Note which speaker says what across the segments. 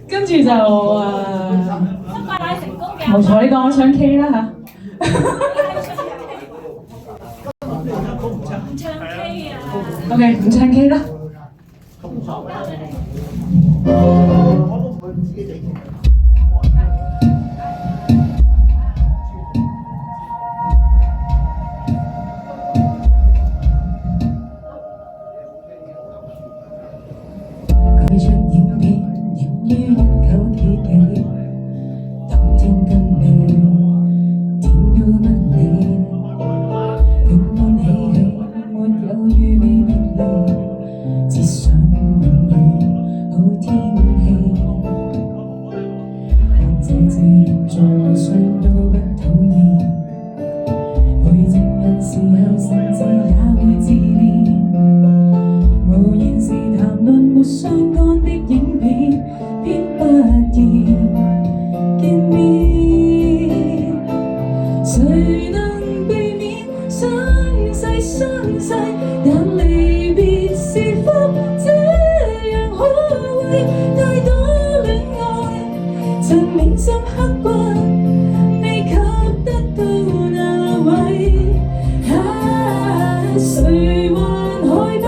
Speaker 1: 跟住就冇錯，你當我唱 K 啦嚇。OK， 唔唱 K 啦。佢出影片，仍於1977，當天跟你點都不理，平安喜氣，沒有預備別離，只想永遠好天氣。這現在互相都不討厭，陪情人時候甚至也會自憐。無言時談論沒相干的影片，偏不要見面。誰能避免相世相世？但離別是福，這樣可畏。太多戀愛曾銘心刻骨，未及得到那位。誰還害怕？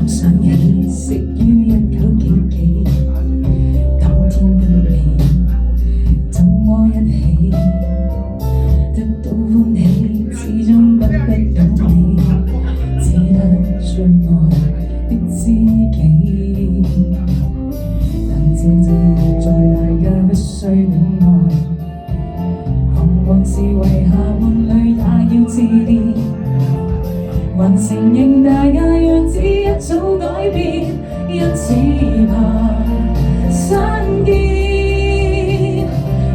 Speaker 1: 想起食於1977，當天跟你怎麼一起，得到歡喜，始終得不到你，只得最愛的知己。但漸漸現在大家不需戀愛，彷徨時遺下夢裏也要自憐。還承認大家樣子一早改變，因此怕相見。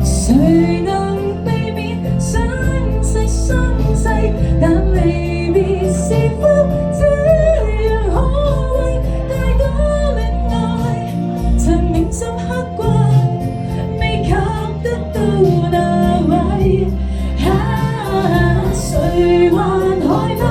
Speaker 1: 誰能避免相世相世？但離別是福，這樣可畏。太多戀愛曾銘心刻骨，未及得到那位。誰還害怕？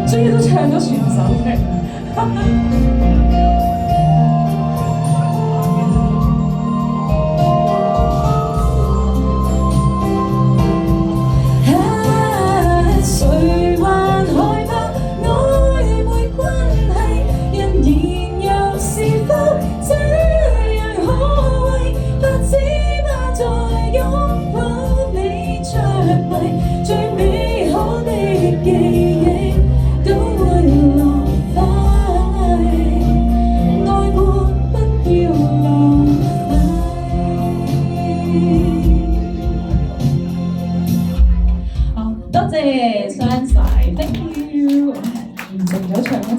Speaker 1: 終於都唱咗全首嘅。誰還害怕曖昧關係？人言又是福，這樣可畏。只怕在擁抱你着迷，最美好的記憶都會浪費，愛過不要浪費。多謝雙晒 ，thank you，完成咗唱一次。